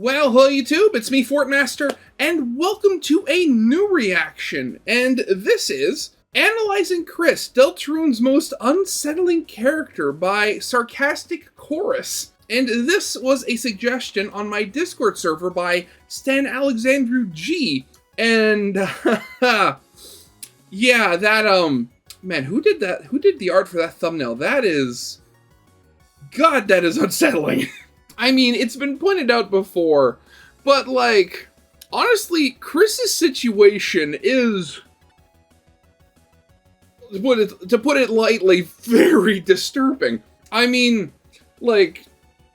Well, hello YouTube, it's me, Fortmaster, and welcome to a new reaction, and this is Analyzing Kris, Deltarune's most unsettling character by Sarcastic Kris. And this was a suggestion on my Discord server by Stan Alexandru G. And, yeah, that, man, who did that? Who did the art for that thumbnail? That is, God, that is unsettling. I mean, it's been pointed out before, but, like, honestly, Kriss's situation is, to put it lightly, very disturbing. I mean, like,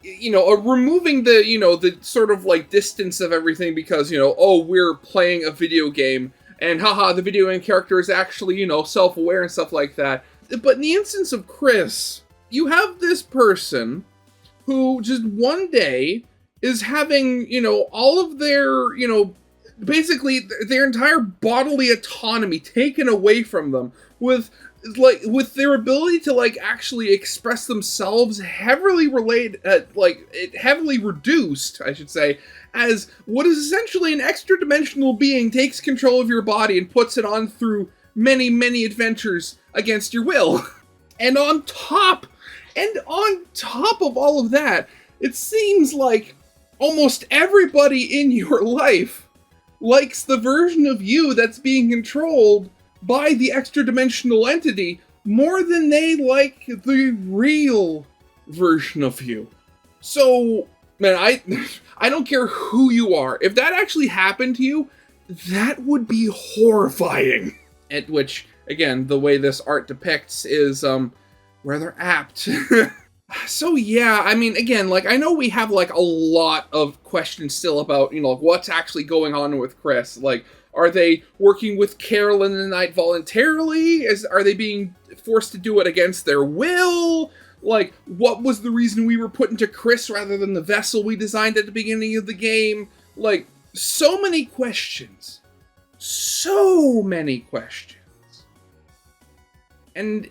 you know, removing the, the sort of, like, distance of everything because, oh, we're playing a video game, and haha, the video game character is actually, self-aware and stuff like that. But in the instance of Kris, you have this person who just one day is having, all of their, basically their entire bodily autonomy taken away from them with their ability to, actually express themselves heavily heavily reduced, I should say, as what is essentially an extra-dimensional being takes control of your body and puts it on through many, many adventures against your will. And on top of all of that, it seems like almost everybody in your life likes the version of you that's being controlled by the extra-dimensional entity more than they like the real version of you. So, man, I don't care who you are. If that actually happened to you, that would be horrifying. At which, again, the way this art depicts is, rather apt. So yeah, I mean, again, I know we have, a lot of questions still about, what's actually going on with Kris. Are they working with Carol in the night voluntarily? Are they being forced to do it against their will? What was the reason we were put into Kris rather than the vessel we designed at the beginning of the game? So many questions. So many questions. And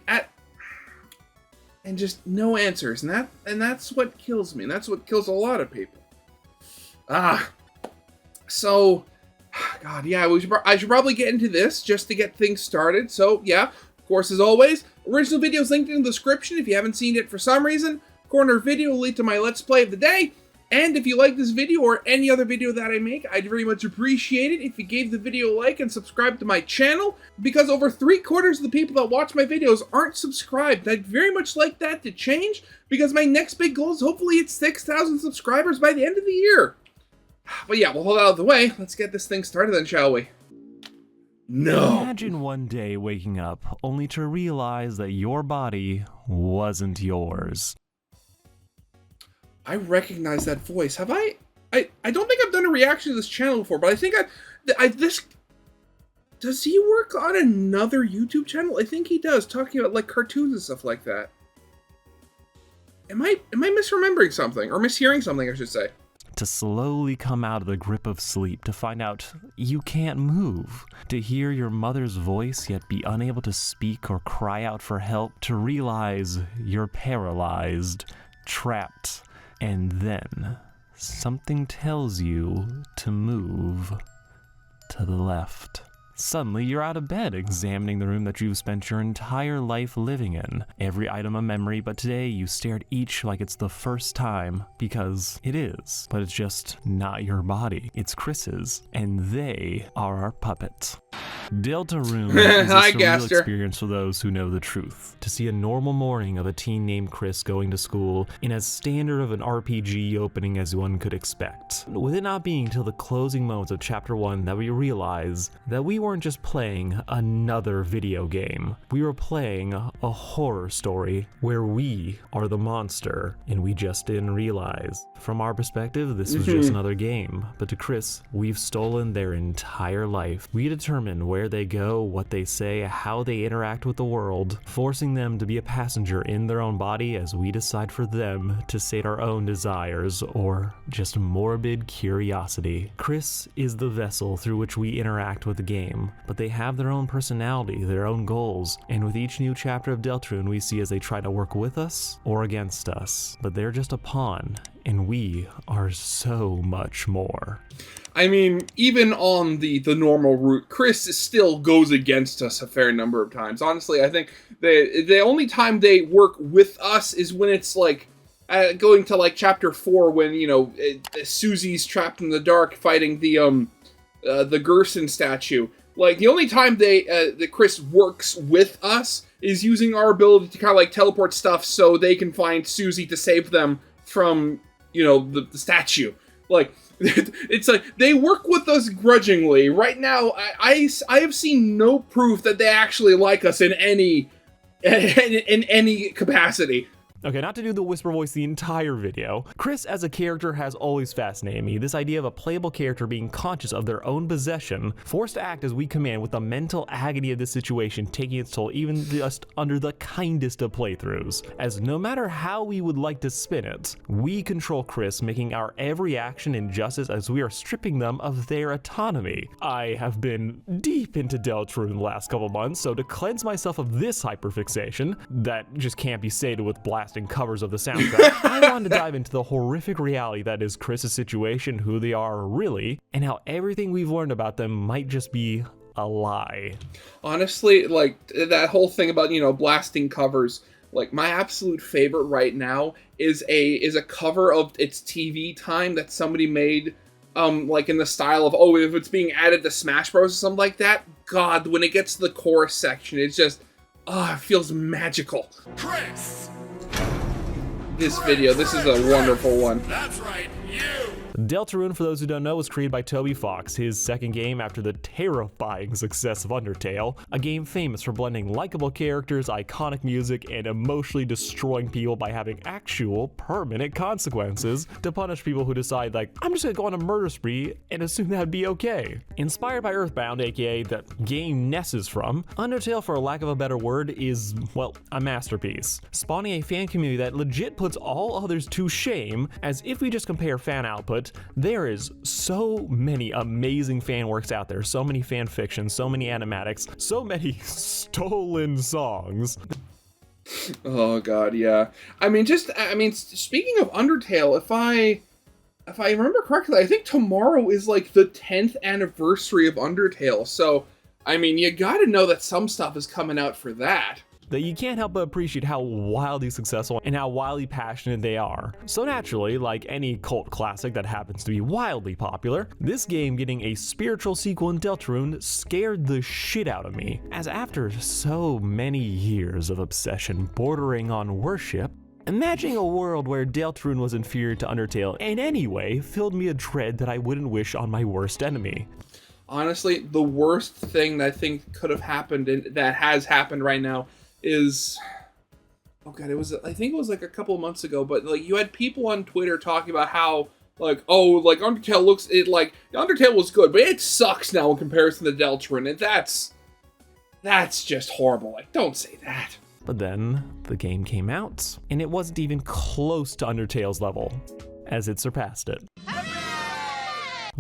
just no answers, and that's what kills me, and that's what kills a lot of people. So, God, yeah, I should probably get into this just to get things started. So, yeah, of course, as always, original videos linked in the description if you haven't seen it for some reason. Corner video will lead to my Let's Play of the day. And if you like this video or any other video that I make, I'd very much appreciate it if you gave the video a like and subscribe to my channel, because over 3/4 of the people that watch my videos aren't subscribed. I'd very much like that to change, because my next big goal is hopefully it's 6,000 subscribers by the end of the year. But yeah, we'll hold out of the way. Let's get this thing started then, shall we? No. Imagine one day waking up only to realize that your body wasn't yours. I recognize that voice. Have I don't think I've done a reaction to this channel before, but I think does he work on another YouTube channel? I think he does, talking about cartoons and stuff like that. Am I misremembering something, or mishearing something, I should say? To slowly come out of the grip of sleep, to find out you can't move, to hear your mother's voice yet be unable to speak or cry out for help, to realize you're paralyzed, trapped. And then, something tells you to move to the left. Suddenly, you're out of bed, examining the room that you've spent your entire life living in. Every item a memory, but today you stare at each like it's the first time, because it is. But it's just not your body. It's Kris's, and they are our puppets. Deltarune is a surreal experience for those who know the truth. To see a normal morning of a teen named Kris going to school in as standard of an RPG opening as one could expect. With it not being till the closing moments of Chapter 1 that we realize that we weren't just playing another video game. We were playing a horror story where we are the monster, and we just didn't realize. From our perspective, this was just another game, but to Kris, we've stolen their entire life. We determine where they go, what they say, how they interact with the world, forcing them to be a passenger in their own body as we decide for them to sate our own desires or just morbid curiosity. Kris is the vessel through which we interact with the game, but they have their own personality, their own goals, and with each new chapter of Deltarune we see as they try to work with us or against us, but they're just a pawn and we are so much more. I mean, even on the normal route, Kriss still goes against us a fair number of times. Honestly, I think the only time they work with us is when it's like going to like chapter 4 when, you know, Susie's trapped in the dark fighting the Gerson statue. Like, the only time the Kriss works with us is using our ability to kind of like teleport stuff so they can find Susie to save them from, you know, the statue. Like, it's like they work with us grudgingly. Right now, I have seen no proof that they actually like us in any capacity. Okay, not to do the whisper voice the entire video, Kriss as a character has always fascinated me. This idea of a playable character being conscious of their own possession, forced to act as we command with the mental agony of this situation taking its toll even just under the kindest of playthroughs. As no matter how we would like to spin it, we control Kriss, making our every action injustice as we are stripping them of their autonomy. I have been deep into Deltarune the last couple months, so to cleanse myself of this hyperfixation, that just can't be sated with blasting covers of the soundtrack, I wanted to dive into the horrific reality that is Kriss's situation, who they are really, and how everything we've learned about them might just be a lie. Honestly, like, that whole thing about, you know, blasting covers, like, my absolute favorite right now is a cover of It's TV Time that somebody made, like, in the style of, oh, if it's being added to Smash Bros. Or something like that. God, when it gets to the chorus section, it's just, it feels magical. Kriss! This video, this is a wonderful one. That's right, you! Deltarune, for those who don't know, was created by Toby Fox, his second game after the terrifying success of Undertale, a game famous for blending likable characters, iconic music, and emotionally destroying people by having actual permanent consequences to punish people who decide, like, I'm just gonna go on a murder spree and assume that'd be okay. Inspired by Earthbound, aka the game Ness is from, Undertale, for lack of a better word, is, well, a masterpiece, spawning a fan community that legit puts all others to shame, as if we just compare fan output, there is so many amazing fan works out there, so many fan fictions, so many animatics, so many stolen songs. Oh god, yeah. I mean, speaking of Undertale, if I remember correctly, I think tomorrow is like the 10th anniversary of Undertale, so, I mean, you gotta know that some stuff is coming out for that. That you can't help but appreciate how wildly successful and how wildly passionate they are. So naturally, like any cult classic that happens to be wildly popular, this game getting a spiritual sequel in Deltarune scared the shit out of me, as after so many years of obsession bordering on worship, imagining a world where Deltarune was inferior to Undertale in any way filled me a dread that I wouldn't wish on my worst enemy. Honestly, the worst thing that I think could have happened, and that has happened right now, is, oh god, I think it was like a couple of months ago, but like you had people on Twitter talking about how, like, oh, like Undertale Undertale was good, but it sucks now in comparison to Deltarune, and that's just horrible. Like, don't say that. But then the game came out, and it wasn't even close to Undertale's level, as it surpassed it.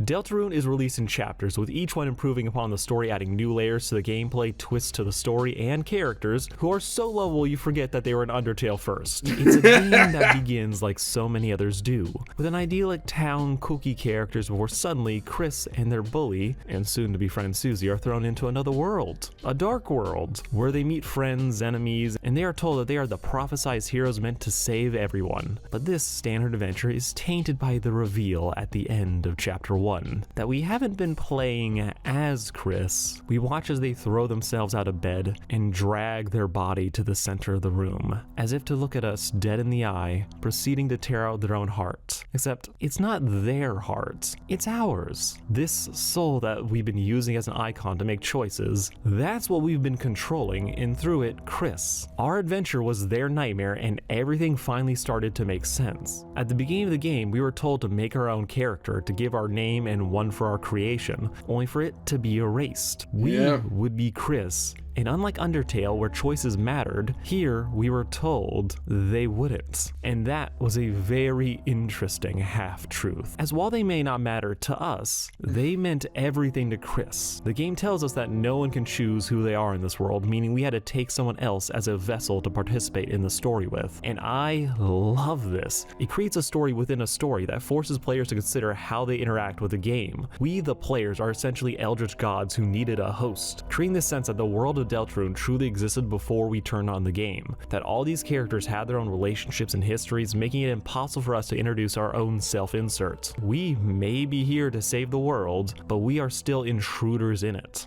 Deltarune is released in chapters, with each one improving upon the story, adding new layers to the gameplay, twists to the story, and characters who are so lovable you forget that they were in Undertale first. It's a game that begins like so many others do, with an idyllic town, kooky characters before suddenly Kriss and their bully, and soon-to-be friend Susie, are thrown into another world. A dark world, where they meet friends, enemies, and they are told that they are the prophesized heroes meant to save everyone. But this standard adventure is tainted by the reveal at the end of chapter 1. That we haven't been playing as Kriss. We watch as they throw themselves out of bed and drag their body to the center of the room, as if to look at us dead in the eye, proceeding to tear out their own heart. Except it's not their heart, it's ours. This soul that we've been using as an icon to make choices, that's what we've been controlling, and through it, Kriss. Our adventure was their nightmare, and everything finally started to make sense. At the beginning of the game, we were told to make our own character, to give our name and one for our creation, only for it to be erased. We would be Kriss, And unlike Undertale, where choices mattered, here we were told they wouldn't. And that was a very interesting half-truth. As while they may not matter to us, they meant everything to Kriss. The game tells us that no one can choose who they are in this world, meaning we had to take someone else as a vessel to participate in the story with. And I love this. It creates a story within a story that forces players to consider how they interact with the game. We, the players, are essentially eldritch gods who needed a host, creating this sense that the world of Deltarune truly existed before we turned on the game, that all these characters had their own relationships and histories, making it impossible for us to introduce our own self-inserts. We may be here to save the world, but we are still intruders in it.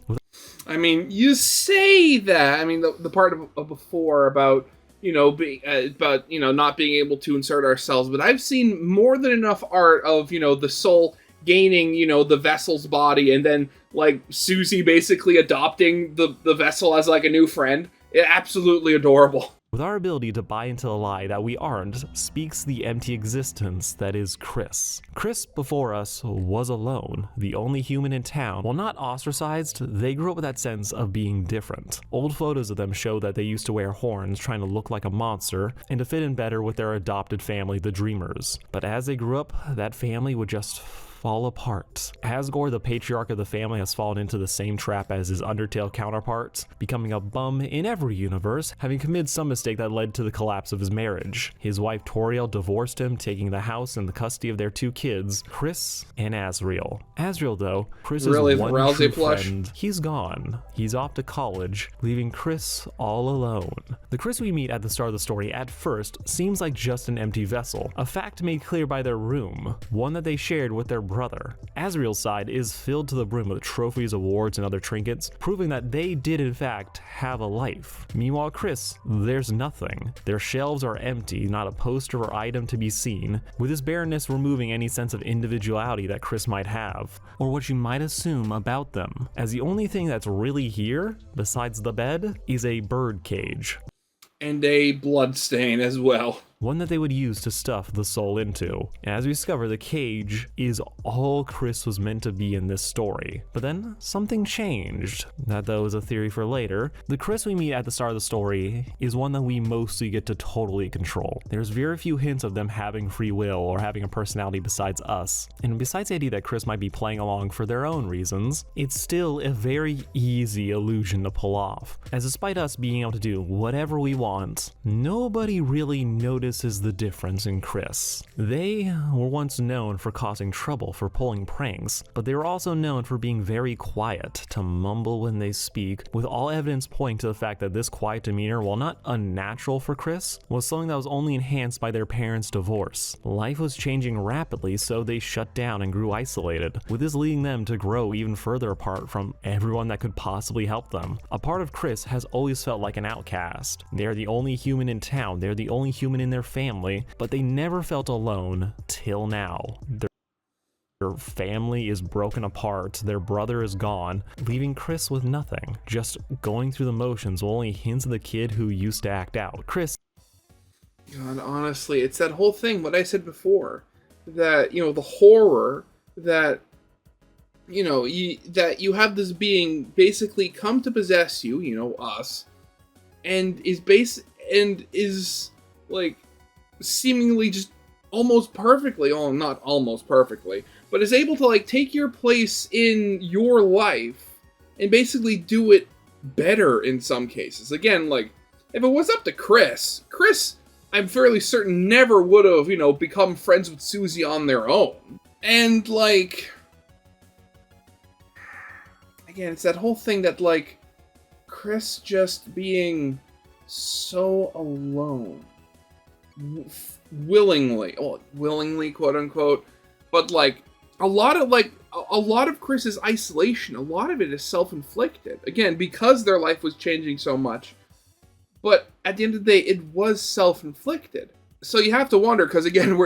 I mean, you say that. I mean, the part of before about, not being able to insert ourselves, but I've seen more than enough art of, the soul gaining, the vessel's body, and then, like, Susie basically adopting the vessel as, like, a new friend. Absolutely adorable. With our ability to buy into the lie that we aren't, speaks the empty existence that is Kriss. Kriss, before us, was alone, the only human in town. While not ostracized, they grew up with that sense of being different. Old photos of them show that they used to wear horns, trying to look like a monster, and to fit in better with their adopted family, the Dreamers. But as they grew up, that family would just fall apart. Asgore, the patriarch of the family, has fallen into the same trap as his Undertale counterparts, becoming a bum in every universe, having committed some mistake that led to the collapse of his marriage. His wife Toriel divorced him, taking the house and the custody of their two kids, Kriss and Asriel. Asriel, though, Kriss's one true friend, he's gone. He's off to college, leaving Kriss all alone. The Kriss we meet at the start of the story at first seems like just an empty vessel, a fact made clear by their room, one that they shared with their brother. Asriel's side is filled to the brim with trophies, awards, and other trinkets, proving that they did in fact have a life. Meanwhile, Kriss, there's nothing. Their shelves are empty, not a poster or item to be seen, with this barrenness removing any sense of individuality that Kriss might have, or what you might assume about them, as the only thing that's really here, besides the bed, is a bird cage. And a blood stain as well. One that they would use to stuff the soul into. And as we discover, the cage is all Kriss was meant to be in this story. But then something changed. That, though, is a theory for later. The Kriss we meet at the start of the story is one that we mostly get to totally control. There's very few hints of them having free will or having a personality besides us. And besides the idea that Kriss might be playing along for their own reasons, it's still a very easy illusion to pull off. As despite us being able to do whatever we want, nobody really notices the difference in Kriss. They were once known for causing trouble, for pulling pranks, but they were also known for being very quiet, to mumble when they speak, with all evidence pointing to the fact that this quiet demeanor, while not unnatural for Kriss, was something that was only enhanced by their parents' divorce. Life was changing rapidly, so they shut down and grew isolated, with this leading them to grow even further apart from everyone that could possibly help them. A part of Kriss has always felt like an outcast. They're the only human in town, they're the only human in their family, but they never felt alone till now. Their family is broken apart, their brother is gone, leaving Kriss with nothing, just going through the motions with only hints of the kid who used to act out. Kriss. God, honestly, it's that whole thing, what I said before, that, the horror that, that you have this being basically come to possess you, us, and is like, seemingly just almost perfectly, not almost perfectly, but is able to, like, take your place in your life and basically do it better in some cases. Again, like, if it was up to Kriss, I'm fairly certain, never would have, become friends with Susie on their own. And, like, again, it's that whole thing that, like, Kriss just being so alone. Willingly, quote unquote, but like a lot of Kriss's isolation, a lot of it is self-inflicted. Again, because their life was changing so much, but at the end of the day, it was self-inflicted. So you have to wonder, because again,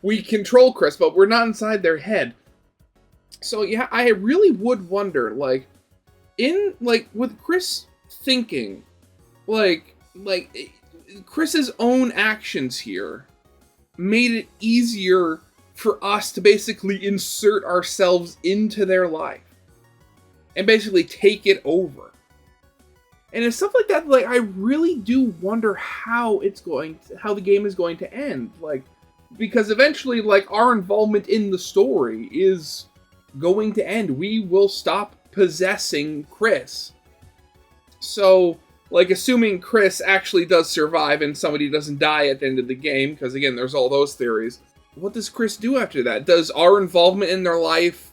we control Kriss, but we're not inside their head. So yeah, I really would wonder, like, with Kriss thinking, like. Kriss's own actions here made it easier for us to basically insert ourselves into their life and basically take it over. And it's stuff like that, like, I really do wonder how the game is going to end. Like, because eventually, like, our involvement in the story is going to end. We will stop possessing Kriss. So, like, assuming Kriss actually does survive and somebody doesn't die at the end of the game, because again, there's all those theories. What does Kriss do after that? Does our involvement in their life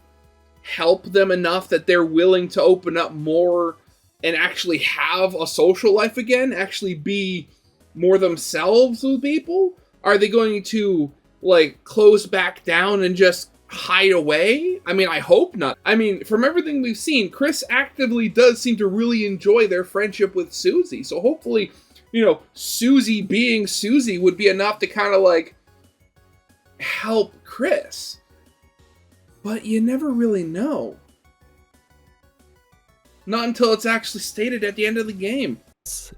help them enough that they're willing to open up more and actually have a social life again? Actually be more themselves with people? Are they going to, like, close back down and just hide away? I mean, I hope not. I mean, from everything we've seen, Kriss actively does seem to really enjoy their friendship with Susie. So hopefully, you know, Susie being Susie would be enough to kind of, like, help Kriss. But you never really know. Not until it's actually stated at the end of the game.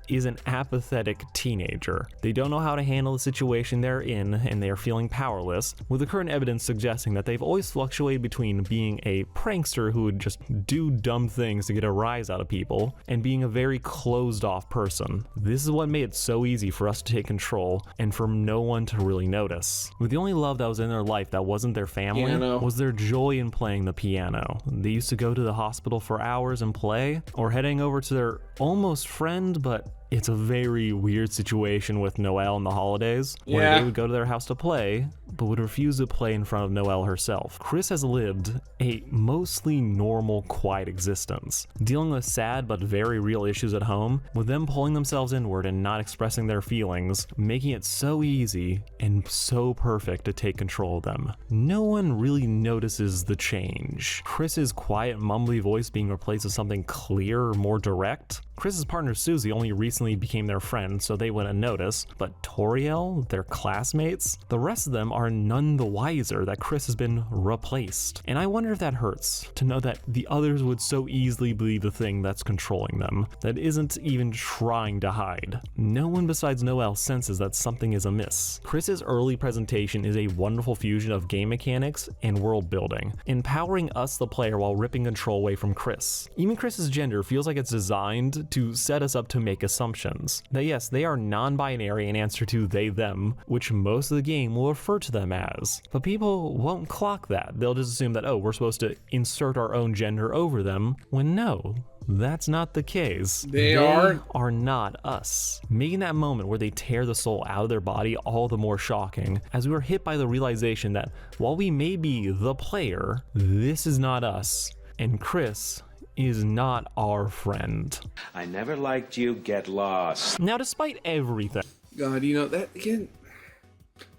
Is an apathetic teenager. They don't know how to handle the situation they're in, and they are feeling powerless, with the current evidence suggesting that they've always fluctuated between being a prankster who would just do dumb things to get a rise out of people, and being a very closed-off person. This is what made it so easy for us to take control, and for no one to really notice. With the only love that was in their life that wasn't their family, was their joy in playing the piano. They used to go to the hospital for hours and play, or heading over to their almost friend, but it's a very weird situation with Noelle in the holidays, where they would go to their house to play, but would refuse to play in front of Noelle herself. Kriss has lived a mostly normal, quiet existence, dealing with sad but very real issues at home, with them pulling themselves inward and not expressing their feelings, making it so easy and so perfect to take control of them. No one really notices the change. Kriss's quiet, mumbly voice being replaced with something clear, more direct. Kriss's partner Susie only recently became their friend, so they wouldn't notice, but Toriel, their classmates, the rest of them are none the wiser that Kriss has been replaced. And I wonder if that hurts, to know that the others would so easily be the thing that's controlling them, that isn't even trying to hide. No one besides Noelle senses that something is amiss. Kriss's early presentation is a wonderful fusion of game mechanics and world building, empowering us the player while ripping control away from Kriss. Even Kriss's gender feels like it's designed to set us up to make assumptions. That yes, they are non-binary in answer to they, them, which most of the game will refer to them as. But people won't clock that. They'll just assume that, oh, we're supposed to insert our own gender over them, when no, that's not the case. They are not us. Making that moment where they tear the soul out of their body all the more shocking, as we were hit by the realization that while we may be the player, this is not us, and Kriss is not our friend. I never liked you, get lost. Now, despite everything, God, you know, that again,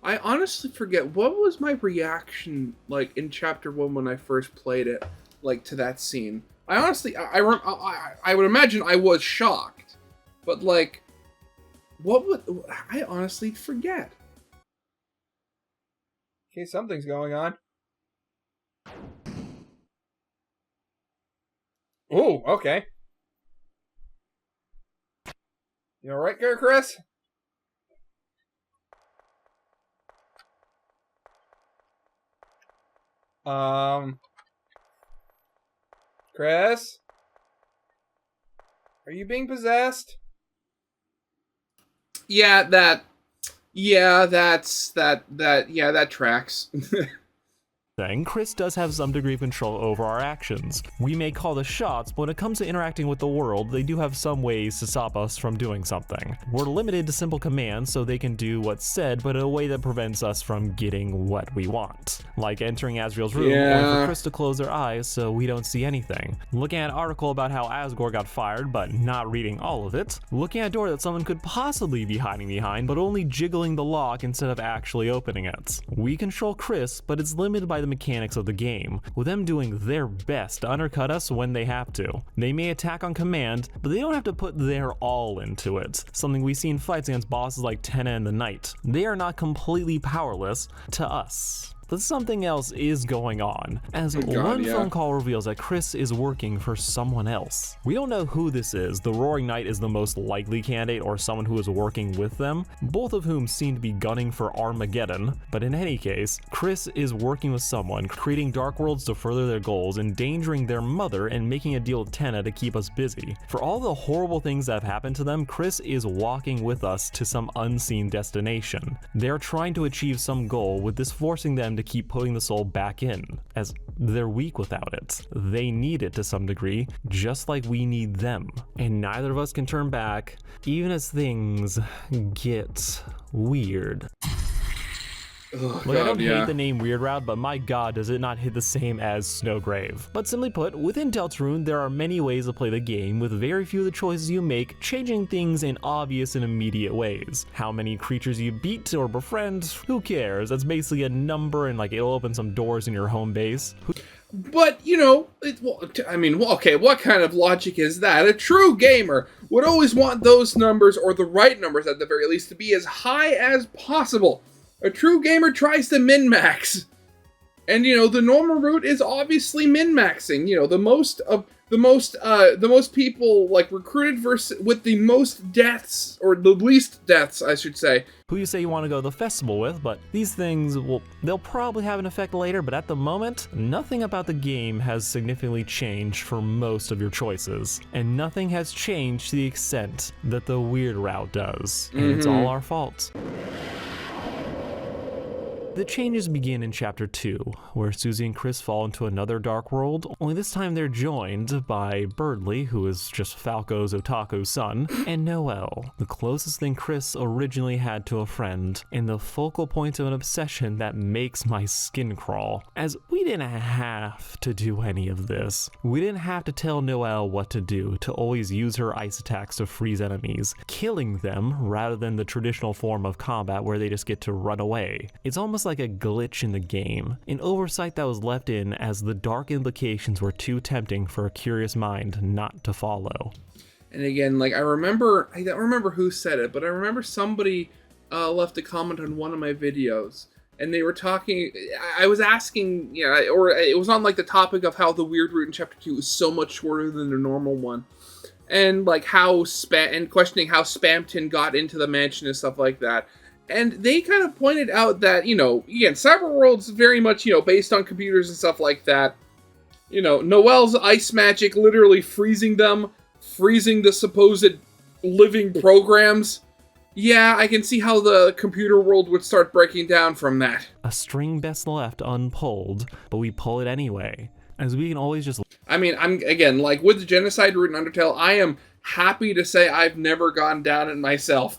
I honestly forget, what was my reaction like in chapter 1 when I first played it, like, to that scene? I honestly, I would imagine I was shocked, but like, I honestly forget. Okay, something's going on. Oh, okay. You alright there, Kriss? Kriss? Are you being possessed? Yeah, that tracks. Kriss does have some degree of control over our actions. We may call the shots, but when it comes to interacting with the world, they do have some ways to stop us from doing something. We're limited to simple commands, so they can do what's said, but in a way that prevents us from getting what we want. Like entering Asriel's room, or for Kriss to close their eyes so we don't see anything. Looking at an article about how Asgore got fired, but not reading all of it. Looking at a door that someone could possibly be hiding behind, but only jiggling the lock instead of actually opening it. We control Kriss, but it's limited by the mechanics of the game, with them doing their best to undercut us when they have to. They may attack on command, but they don't have to put their all into it, something we see in fights against bosses like Tenna and the Knight. They are not completely powerless to us. But something else is going on, as one phone call reveals that Kriss is working for someone else. We don't know who this is. The Roaring Knight is the most likely candidate, or someone who is working with them, both of whom seem to be gunning for Armageddon. But in any case, Kriss is working with someone, creating dark worlds to further their goals, endangering their mother, and making a deal with Tenna to keep us busy. For all the horrible things that have happened to them, Kriss is walking with us to some unseen destination. They're trying to achieve some goal, with this forcing them to keep putting the soul back in, as they're weak without it. They need it to some degree, just like we need them. And neither of us can turn back, even as things get weird. Oh, Look, I don't hate the name Weird Route, but my god, does it not hit the same as Snowgrave. But simply put, within Deltarune, there are many ways to play the game, with very few of the choices you make changing things in obvious and immediate ways. How many creatures you beat or befriend, who cares? That's basically a number, and like it'll open some doors in your home base. But, you know, okay, what kind of logic is that? A true gamer would always want those numbers, or the right numbers at the very least, to be as high as possible. A true gamer tries to min-max. And, you know, the normal route is obviously min-maxing. You know, the most people, like, recruited versus with the most deaths, or the least deaths, I should say. Who you say you want to go to the festival with, but these things, well, they'll probably have an effect later, but at the moment, nothing about the game has significantly changed for most of your choices. And nothing has changed to the extent that the Weird Route does. And it's all our fault. The changes begin in Chapter 2, where Susie and Kriss fall into another dark world, only this time they're joined by Birdley, who is just Falco's otaku son, and Noelle, the closest thing Kriss originally had to a friend, and the focal point of an obsession that makes my skin crawl. As we didn't have to do any of this. We didn't have to tell Noelle what to do, to always use her ice attacks to freeze enemies, killing them rather than the traditional form of combat where they just get to run away. It's almost like a glitch in the game, an oversight that was left in as the dark implications were too tempting for a curious mind not to follow. And again, like, I don't remember who said it, but I remember somebody left a comment on one of my videos, and they were talking, I was asking, or it was on like the topic of how the Weird Route in Chapter 2 is so much shorter than the normal one. And like and questioning how Spamton got into the mansion and stuff like that. And they kind of pointed out that, you know, again, Cyberworld's very much, you know, based on computers and stuff like that. You know, Noelle's ice magic literally freezing the supposed living programs. Yeah, I can see how the computer world would start breaking down from that. A string best left unpulled, but we pull it anyway, as we can always just... I mean, again, like, with the genocide route in Undertale, I am happy to say I've never gone down it myself.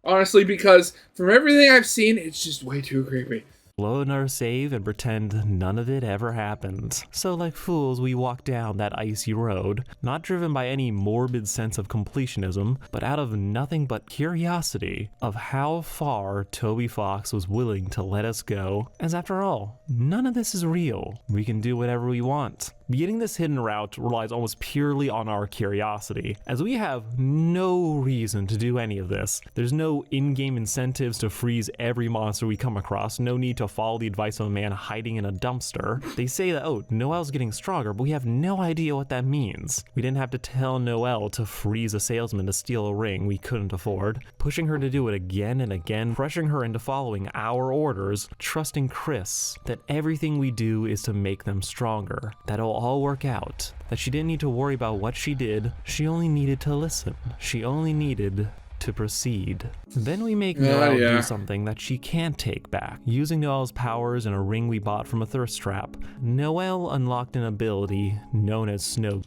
Honestly, because from everything I've seen, it's just way too creepy. Load our save and pretend none of it ever happened. So like fools, we walk down that icy road, not driven by any morbid sense of completionism, but out of nothing but curiosity of how far Toby Fox was willing to let us go. As after all, none of this is real. We can do whatever we want. Beginning this hidden route relies almost purely on our curiosity, as we have no reason to do any of this. There's no in-game incentives to freeze every monster we come across, no need to follow the advice of a man hiding in a dumpster. They say that, oh, Noelle's getting stronger, but we have no idea what that means. We didn't have to tell Noelle to freeze a salesman to steal a ring we couldn't afford, pushing her to do it again and again, pressuring her into following our orders, trusting Kriss that everything we do is to make them stronger, that it'll all work out, that she didn't need to worry about what she did, she only needed to listen, she only needed to proceed. Then we make Noelle do something that she can't take back. Using Noelle's powers and a ring we bought from a thirst trap, Noelle unlocked an ability known as Snow.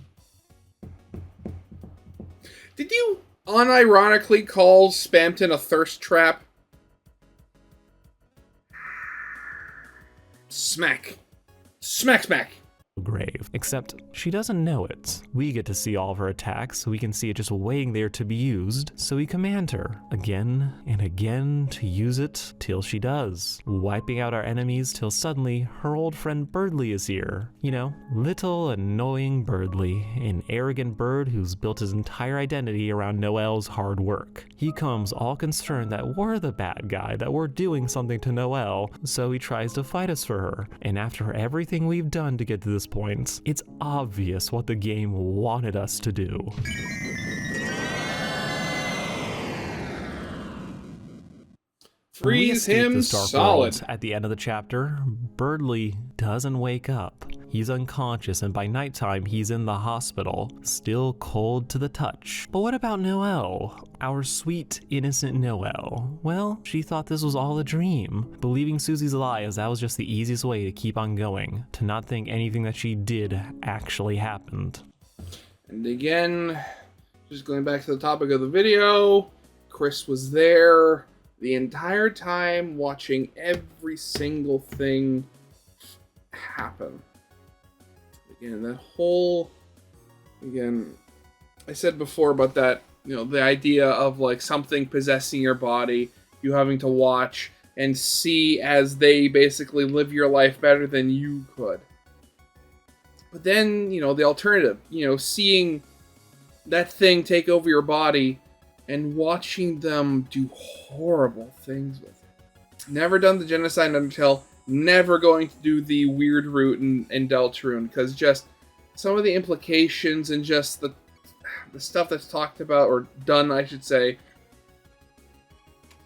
Did you unironically call Spamton a thirst trap? Smack. Smack, smack. grave, except she doesn't know it. We get to see all of her attacks, so we can see it just waiting there to be used, so we command her again and again to use it till she does, wiping out our enemies till suddenly her old friend Birdly is here. You know, little annoying Birdly, an arrogant bird who's built his entire identity around Noelle's hard work. He comes all concerned that we're the bad guy, that we're doing something to Noelle, so he tries to fight us for her, and after everything we've done to get to this point, it's obvious what the game wanted us to do. Freeze him solid. At the end of the chapter, Birdly doesn't wake up. He's unconscious, and by nighttime, he's in the hospital, still cold to the touch. But what about Noelle? Our sweet, innocent Noelle. Well, she thought this was all a dream, believing Susie's lie as that was just the easiest way to keep on going, to not think anything that she did actually happened. And again, just going back to the topic of the video, Kris was there the entire time watching every single thing happen. Again, that whole, again, I said before about that, you know, the idea of like something possessing your body, you having to watch and see as they basically live your life better than you could. But then, you know, the alternative, you know, seeing that thing take over your body and watching them do horrible things with it. Never done the genocide in Undertale, never going to do the weird route in Deltarune, because just some of the implications and just the stuff that's talked about, or done, I should say,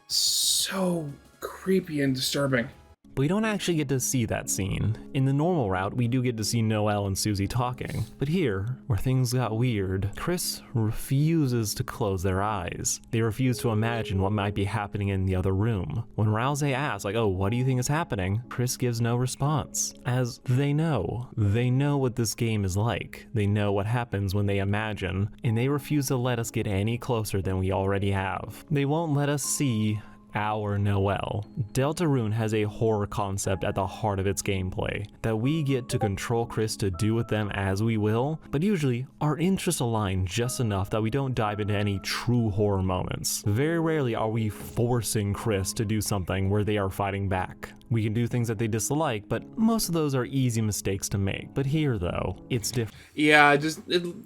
so creepy and disturbing. But we don't actually get to see that scene. In the normal route, we do get to see Noelle and Susie talking. But here, where things got weird, Kris refuses to close their eyes. They refuse to imagine what might be happening in the other room. When Rouse asks, like, oh, what do you think is happening? Kris gives no response. As they know what this game is like. They know what happens when they imagine, and they refuse to let us get any closer than we already have. They won't let us see our Noelle. Deltarune has a horror concept at the heart of its gameplay, that we get to control Kris to do with them as we will, but usually our interests align just enough that we don't dive into any true horror moments. Very rarely are we forcing Kris to do something where they are fighting back. We can do things that they dislike, but most of those are easy mistakes to make. But here, though, it's different. Yeah,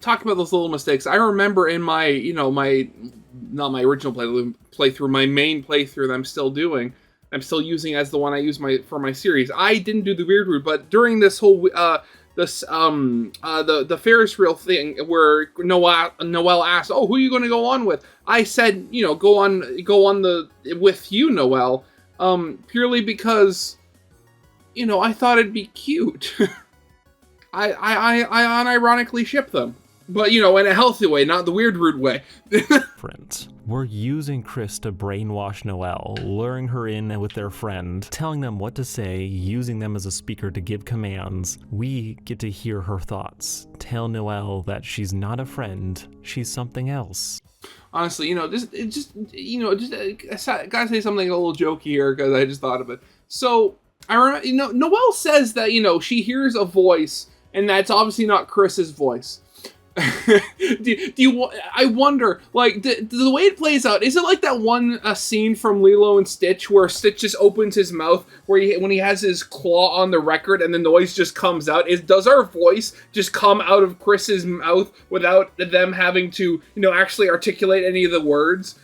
talking about those little mistakes. I remember in my, you know, not my original playthrough, my main playthrough that I'm still doing. I'm still using as the one I use for my series. I didn't do the weird route, but during this whole the Ferris wheel thing where Noelle asked, "Oh, who are you going to go on with?" I said, you know, go on with you, Noelle. Purely because, you know, I thought it'd be cute. I unironically ship them. But, you know, in a healthy way, not the weird, rude way. We're using Kris to brainwash Noelle, luring her in with their friend, telling them what to say, using them as a speaker to give commands. We get to hear her thoughts, tell Noelle that she's not a friend, she's something else. Honestly, you know, gotta say something a little jokey here because I just thought of it. So, I remember, you know, Noelle says that, you know, she hears a voice, and that's obviously not Chris's voice. I wonder, like, the way it plays out, is it like that one scene from Lilo and Stitch where Stitch just opens his mouth when he has his claw on the record and the noise just comes out? Does our voice just come out of Chris's mouth without them having to, you know, actually articulate any of the words?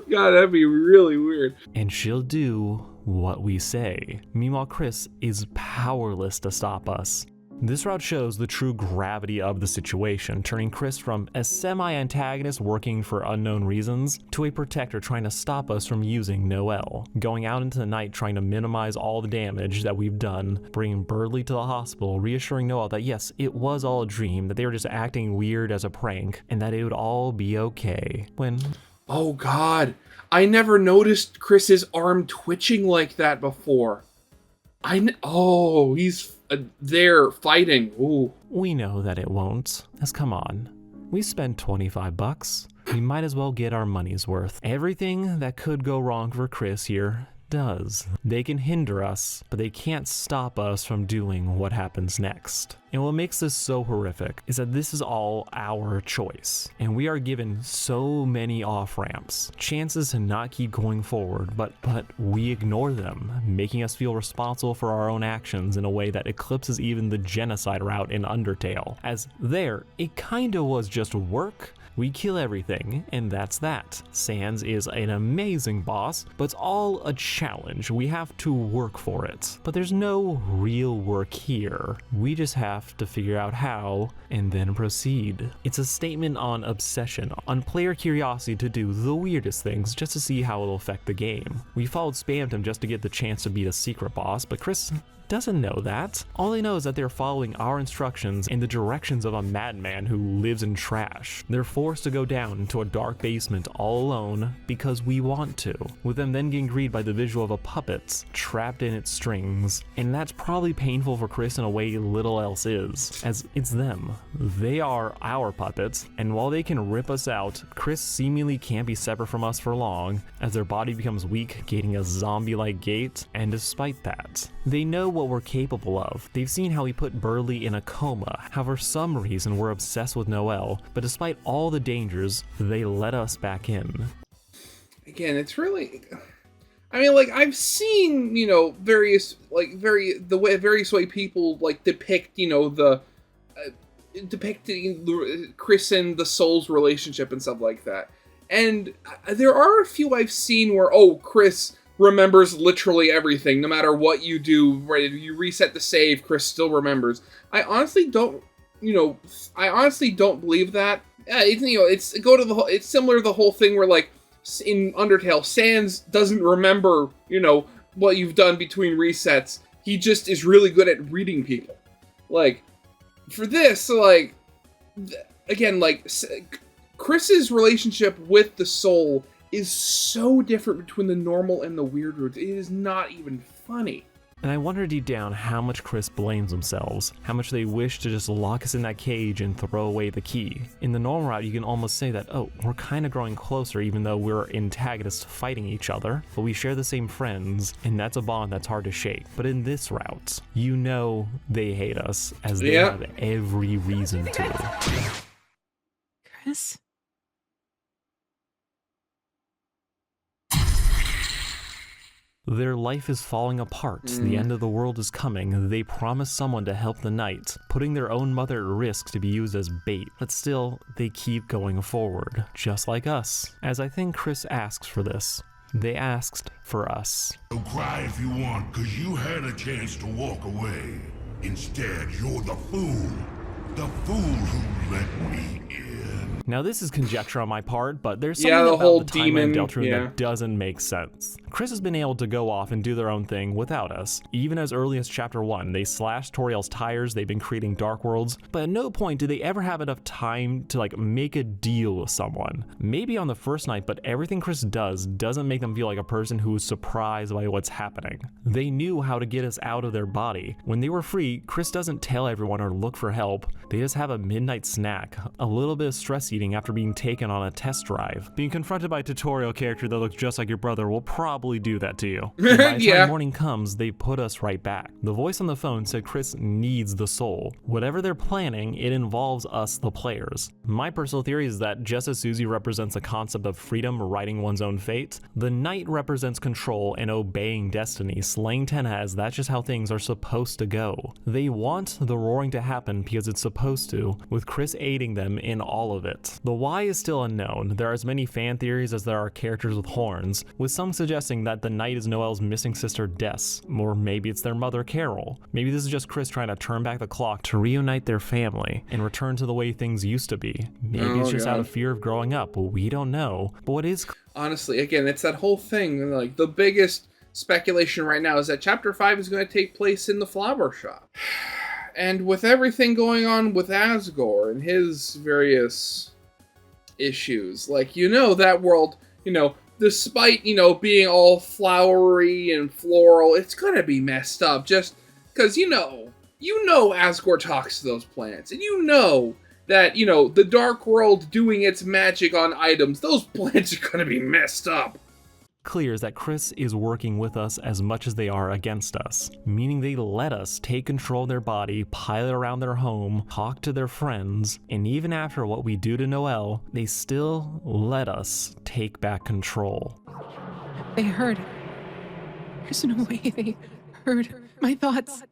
God, that'd be really weird. And she'll do what we say. Meanwhile, Kris is powerless to stop us. This route shows the true gravity of the situation, turning Kris from a semi-antagonist working for unknown reasons to a protector trying to stop us from using Noelle, going out into the night trying to minimize all the damage that we've done, bringing Birdly to the hospital, reassuring Noelle that yes, it was all a dream, that they were just acting weird as a prank, and that it would all be okay. When... Oh God, I never noticed Chris's arm twitching like that before. He's there fighting. Ooh. We know that it won't, as come on. We spent $25. We might as well get our money's worth. Everything that could go wrong for Kris here does. They can hinder us, but they can't stop us from doing what happens next. And what makes this so horrific is that this is all our choice, and we are given so many off-ramps, chances to not keep going forward, but we ignore them, making us feel responsible for our own actions in a way that eclipses even the genocide route in Undertale, as there, it kinda was just work. We kill everything, and that's that. Sans is an amazing boss, but it's all a challenge. We have to work for it. But there's no real work here. We just have to figure out how, and then proceed. It's a statement on obsession, on player curiosity to do the weirdest things just to see how it'll affect the game. We followed Spamton just to get the chance to beat a secret boss, but Kris doesn't know that. All they know is that they're following our instructions in the directions of a madman who lives in trash. They're forced to go down into a dark basement all alone because we want to, with them then getting greeted by the visual of a puppet trapped in its strings. And that's probably painful for Kris in a way little else is, as it's them. They are our puppets, and while they can rip us out, Kris seemingly can't be separate from us for long, as their body becomes weak, gaining a zombie-like gait, and despite that, they know what we're capable of. They've seen how we put Burley in a coma, how for some reason we're obsessed with Noelle, but despite all the dangers, they let us back in. Again, it's really... I mean, like, I've seen, you know, various way people, like, depict, you know, depicting Kris and the Soul's relationship and stuff like that. And there are a few I've seen where, Kris remembers literally everything, no matter what you do. Right, if you reset the save, Kris still remembers. I honestly don't believe that. It's similar to the whole thing where, like, in Undertale, Sans doesn't remember, you know, what you've done between resets. He just is really good at reading people. Like, for this, like, again, like, Kris's relationship with the Soul is so different between the normal and the weird routes. It is not even funny. And I wonder deep down how much Kris blames themselves, how much they wish to just lock us in that cage and throw away the key. In the normal route, you can almost say that, we're kind of growing closer even though we're antagonists fighting each other, but we share the same friends, and that's a bond that's hard to shake. But in this route, you know they hate us, as they have every reason to. Kris? Their life is falling apart, the end of the world is coming, they promise someone to help the knight, putting their own mother at risk to be used as bait, but still, they keep going forward, just like us. As I think Kris asks for this. They asked for us. So cry if you want, cause you had a chance to walk away. Instead, you're the fool who let me in. Now this is conjecture on my part, but there's something the about whole the timeline demon, Deltarune that doesn't make sense. Kris has been able to go off and do their own thing without us. Even as early as Chapter 1, they slashed Toriel's tires, they've been creating Dark Worlds, but at no point do they ever have enough time to like make a deal with someone. Maybe on the first night, but everything Kris does doesn't make them feel like a person who is surprised by what's happening. They knew how to get us out of their body. When they were free, Kris doesn't tell everyone or look for help. They just have a midnight snack, a little bit of stress eating after being taken on a test drive. Being confronted by a tutorial character that looks just like your brother will probably do that to you. And by the time morning comes, they put us right back. The voice on the phone said Kris needs the soul. Whatever they're planning, it involves us, the players. My personal theory is that just as Susie represents the concept of freedom, writing one's own fate, the knight represents control and obeying destiny, slaying Tenaz, that's just how things are supposed to go. They want the roaring to happen because it's supposed to, with Kris aiding them in all of it. The why is still unknown. There are as many fan theories as there are characters with horns, with some suggesting that the knight is Noelle's missing sister Des, or maybe it's their mother Carol. Maybe this is just Kris trying to turn back the clock to reunite their family and return to the way things used to be. Maybe it's just out of fear of growing up, we don't know. But what is... Honestly, again, it's that whole thing, like, the biggest speculation right now is that Chapter 5 is going to take place in the flower shop. And with everything going on with Asgore and his various issues, like, you know, that world, you know, despite, you know, being all flowery and floral, it's gonna be messed up just because, you know Asgore talks to those plants, and you know that, you know, the Dark World doing its magic on items, those plants are gonna be messed up. clear is that Kriss is working with us as much as they are against us, meaning they let us take control of their body, pilot around their home, talk to their friends, and even after what we do to Noelle, they still let us take back control. They heard. There's no way they heard my thoughts.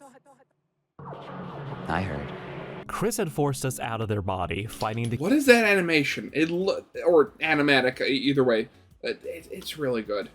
I heard. Kriss had forced us out of their body, fighting to What is that animation? Or animatic, either way. It's really good.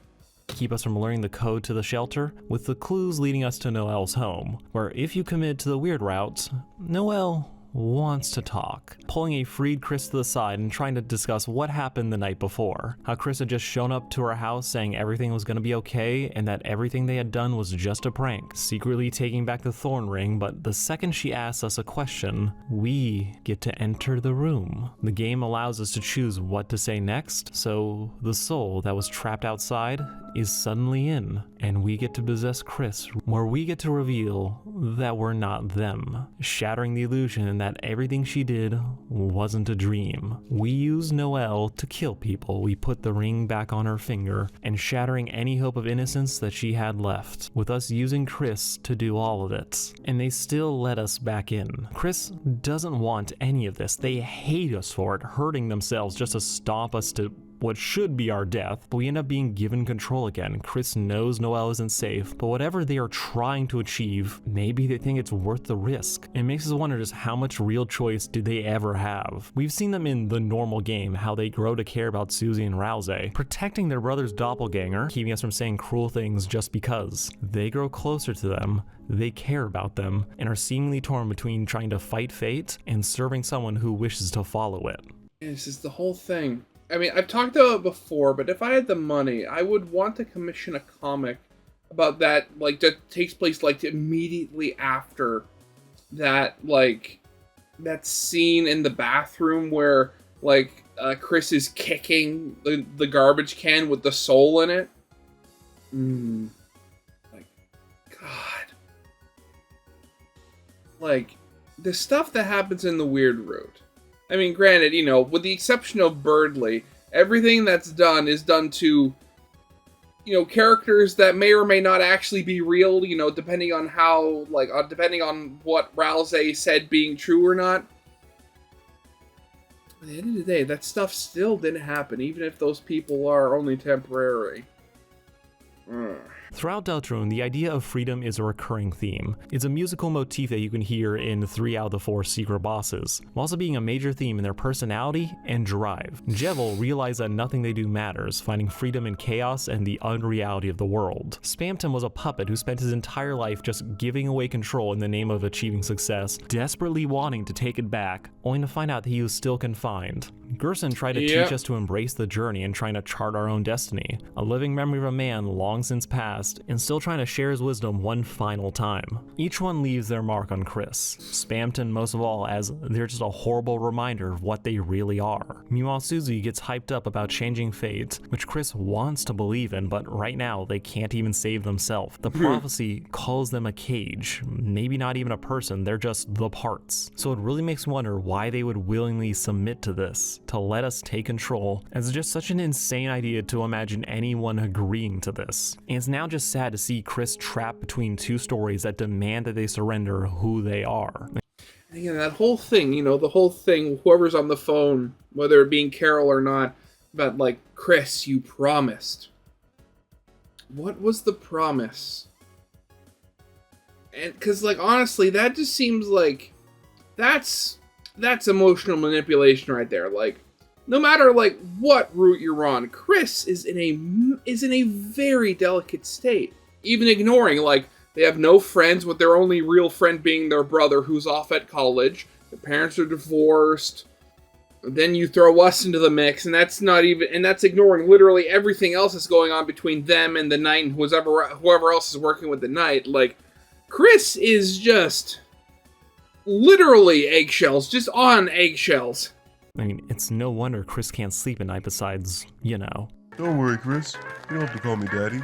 keep us from learning the code to the shelter, with the clues leading us to Noelle's home, where if you commit to the weird route, Noelle wants to talk, pulling a freed Kriss to the side and trying to discuss what happened the night before. How Kriss had just shown up to her house saying everything was going to be okay and that everything they had done was just a prank, secretly taking back the thorn ring, but the second she asks us a question, we get to enter the room. The game allows us to choose what to say next, so the soul that was trapped outside is suddenly in, and we get to possess Kriss, where we get to reveal that we're not them, shattering the illusion that everything she did wasn't a dream. We use Noelle to kill people. We put the ring back on her finger, and shattering any hope of innocence that she had left, with us using Kriss to do all of it. And they still let us back in. Kriss doesn't want any of this. They hate us for it, hurting themselves just to stomp us to what should be our death, but we end up being given control again. Kriss knows Noelle isn't safe, but whatever they are trying to achieve, maybe they think it's worth the risk. It makes us wonder just how much real choice do they ever have. We've seen them in the normal game, how they grow to care about Susie and Rousey, protecting their brother's doppelganger, keeping us from saying cruel things just because. They grow closer to them, they care about them, and are seemingly torn between trying to fight fate and serving someone who wishes to follow it. This is the whole thing. I mean, I've talked about it before, but if I had the money, I would want to commission a comic about that, like, that takes place, like, immediately after that, like, that scene in the bathroom where, like, Kriss is kicking the garbage can with the soul in it. Like, God. Like, the stuff that happens in the Weird Root. I mean, granted, you know, with the exception of Birdley, everything that's done is done to, you know, characters that may or may not actually be real, you know, depending on how, like, depending on what Rousey said being true or not. At the end of the day, that stuff still didn't happen, even if those people are only temporary. Throughout Deltarune, the idea of freedom is a recurring theme. It's a musical motif that you can hear in 3 out of the 4 secret bosses, while also being a major theme in their personality and drive. Jevil realized that nothing they do matters, finding freedom in chaos and the unreality of the world. Spamton was a puppet who spent his entire life just giving away control in the name of achieving success, desperately wanting to take it back, only to find out that he was still confined. Gerson tried to teach us to embrace the journey and trying to chart our own destiny, a living memory of a man long since passed, and still trying to share his wisdom one final time. Each one leaves their mark on Kriss, Spamton most of all, as they're just a horrible reminder of what they really are. Meanwhile, Susie gets hyped up about changing fate, which Kriss wants to believe in, but right now they can't even save themselves. The prophecy calls them a cage, maybe not even a person, they're just the parts. So it really makes me wonder why they would willingly submit to this, to let us take control, as it's just such an insane idea to imagine anyone agreeing to this. And it's now just sad to see Kriss trapped between 2 stories that demand that they surrender who they are. And again, that whole thing, you know, the whole thing, whoever's on the phone, whether it being Carol or not, about, like, Kriss, you promised. What was the promise? And, because, like, honestly, that just seems like, that's emotional manipulation right there. Like, no matter, like, what route you're on, Kriss is in a very delicate state. Even ignoring, like, they have no friends, with their only real friend being their brother who's off at college. Their parents are divorced. Then you throw us into the mix, and that's ignoring literally everything else that's going on between them and the Knight and whoever else is working with the Knight. Like, Kriss is just literally eggshells, just on eggshells. I mean, it's no wonder Kriss can't sleep at night besides, you know. Don't worry, Kriss. You don't have to call me Daddy.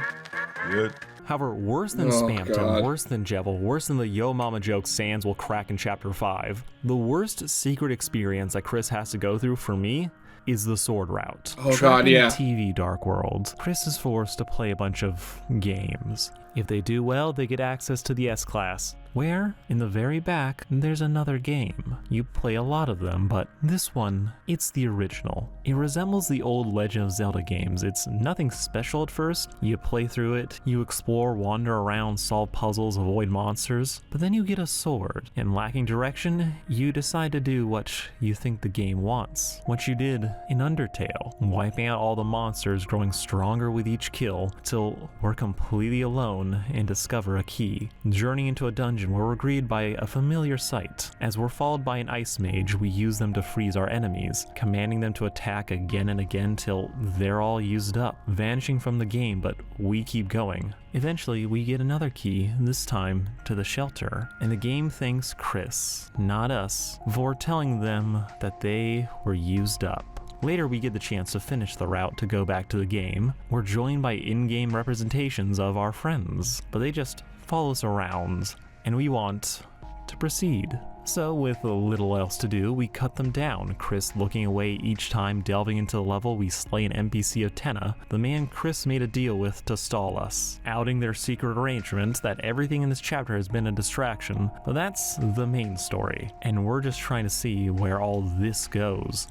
Yet. However, worse than Spamton, worse than Jevil, worse than the Yo Mama joke Sans will crack in Chapter 5, the worst secret experience that Kriss has to go through for me is the sword route. Oh, Trapped God, in yeah. the TV Dark World, Kriss is forced to play a bunch of games. If they do well, they get access to the S-Class, where, in the very back, there's another game. You play a lot of them, but this one, it's the original. It resembles the old Legend of Zelda games. It's nothing special at first. You play through it, you explore, wander around, solve puzzles, avoid monsters, but then you get a sword, and lacking direction, you decide to do what you think the game wants. What you did in Undertale, wiping out all the monsters, growing stronger with each kill, till we're completely alone and discover a key. Journeying into a dungeon where we're greeted by a familiar sight. As we're followed by an ice mage, we use them to freeze our enemies, commanding them to attack again and again till they're all used up, vanishing from the game, but we keep going. Eventually, we get another key, this time to the shelter, and the game thanks Kriss, not us, for telling them that they were used up. Later, we get the chance to finish the route to go back to the game. We're joined by in-game representations of our friends, but they just follow us around, and we want to proceed. So, with little else to do, we cut them down, Kriss looking away each time delving into the level we slay an NPC of Tenna, the man Kriss made a deal with to stall us, outing their secret arrangement that everything in this chapter has been a distraction, but that's the main story, and we're just trying to see where all this goes.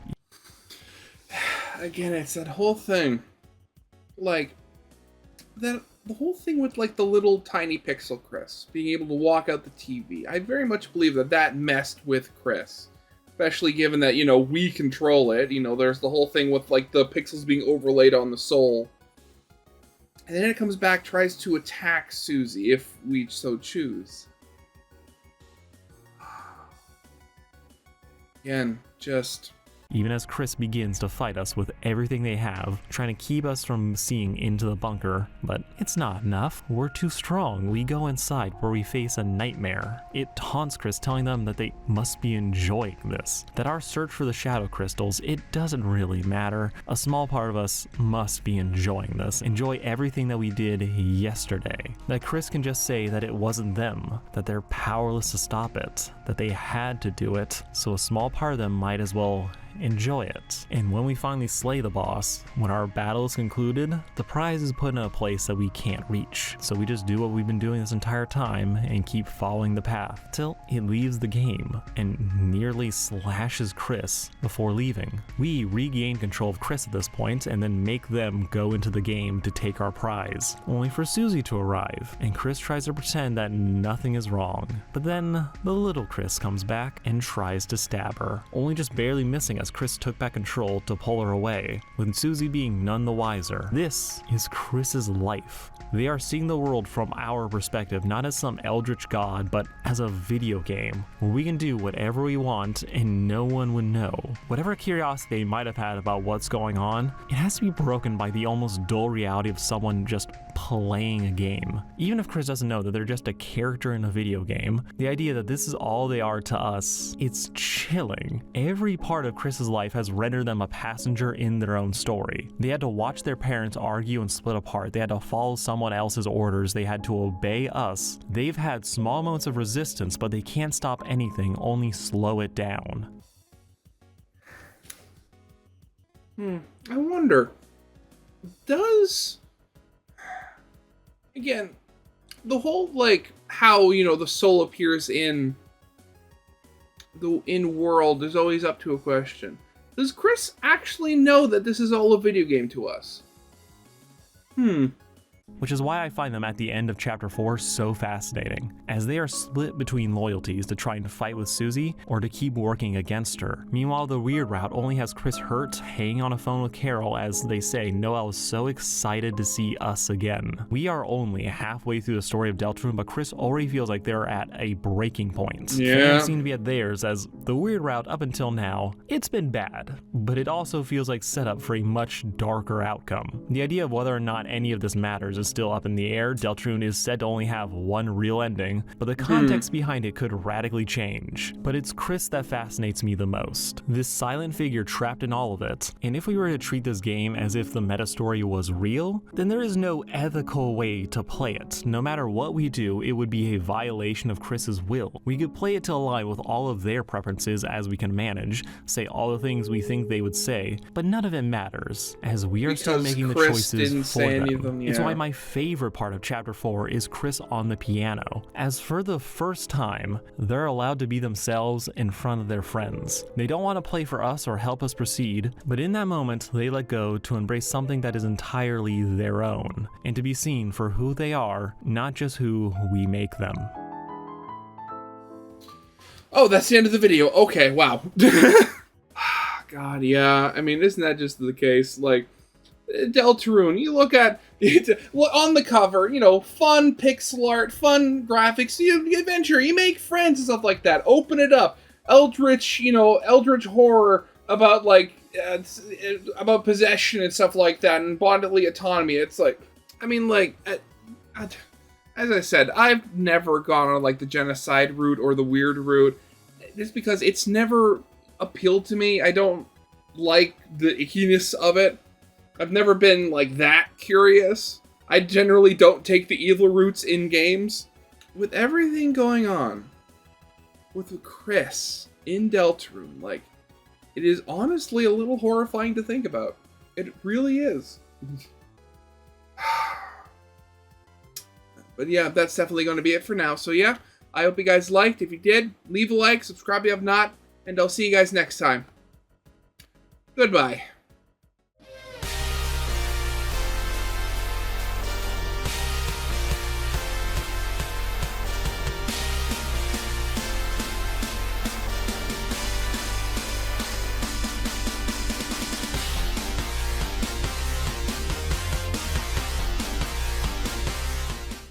Again, it's that whole thing. Like, the whole thing with, like, the little tiny pixel Kriss being able to walk out the TV. I very much believe that messed with Kriss. Especially given that, we control it. There's the whole thing with, like, the pixels being overlaid on the soul. And then it comes back, tries to attack Susie, if we so choose. Again, just... Even as Kriss begins to fight us with everything they have, trying to keep us from seeing into the bunker. But it's not enough. We're too strong. We go inside where we face a nightmare. It taunts Kriss, telling them that they must be enjoying this. That our search for the shadow crystals, it doesn't really matter. A small part of us must be enjoying this. Enjoy everything that we did yesterday. That Kriss can just say that it wasn't them. That they're powerless to stop it. That they had to do it. So a small part of them might as well enjoy it. And when we finally slay the boss, when our battle is concluded, the prize is put in a place that we can't reach. So we just do what we've been doing this entire time and keep following the path till it leaves the game and nearly slashes Kriss before leaving. We regain control of Kriss at this point and then make them go into the game to take our prize, only for Susie to arrive, and Kriss tries to pretend that nothing is wrong. But then the little Kriss comes back and tries to stab her, only just barely missing us. Kriss took back control to pull her away, with Susie being none the wiser. This is Kriss's life. They are seeing the world from our perspective, not as some eldritch god, but as a video game, where we can do whatever we want and no one would know. Whatever curiosity they might have had about what's going on, it has to be broken by the almost dull reality of someone just playing a game. Even if Kriss doesn't know that they're just a character in a video game, the idea that this is all they are to us, it's chilling. Every part of Kriss's life has rendered them a passenger in their own story. They had to watch their parents argue and split apart. They had to follow someone else's orders. They had to obey us. They've had small moments of resistance, but they can't stop anything, only slow it down. I wonder, does... Again, the whole, like, how, the soul appears in the in-world is always up to a question. Does Kriss actually know that this is all a video game to us? Which is why I find them at the end of chapter 4 so fascinating, as they are split between loyalties to trying to fight with Susie or to keep working against her. Meanwhile, the weird route only has Kriss hurt, hanging on a phone with Carol as they say Noelle is so excited to see us again. We are only halfway through the story of Deltarune, but Kriss already feels like they're at a breaking point. Yeah. Fans seem to be at theirs, as the weird route up until now, it's been bad, but it also feels like setup for a much darker outcome. The idea of whether or not any of this matters Chapters is still up in the air. Deltarune is said to only have one real ending, but the context behind it could radically change. But it's Kriss that fascinates me the most. This silent figure trapped in all of it, and if we were to treat this game as if the meta story was real, then there is no ethical way to play it. No matter what we do, it would be a violation of Kriss's will. We could play it to align with all of their preferences as we can manage, say all the things we think they would say, but none of it matters, as we are still making the choices for them. It's why my favorite part of Chapter 4 is Kriss on the piano, as for the first time, they're allowed to be themselves in front of their friends. They don't want to play for us or help us proceed, but in that moment, they let go to embrace something that is entirely their own, and to be seen for who they are, not just who we make them. Oh, that's the end of the video. Okay, wow. God, yeah. I mean, isn't that just the case? Like, Deltarune, you look at it, on the cover, you know, fun pixel art, fun graphics, you adventure, you make friends and stuff like that. Open it up. Eldritch, you know, eldritch horror about, like, about possession and stuff like that, and bodily autonomy. It's like, I mean, like, as I said, I've never gone on, like, the genocide route or the weird route, just because it's never appealed to me. I don't like the ickiness of it. I've never been, like, that curious. I generally don't take the evil routes in games. With everything going on with Kriss in Deltarune, like, it is honestly a little horrifying to think about. It really is. But yeah, that's definitely going to be it for now. So yeah, I hope you guys liked. If you did, leave a like, subscribe if you have not, and I'll see you guys next time. Goodbye.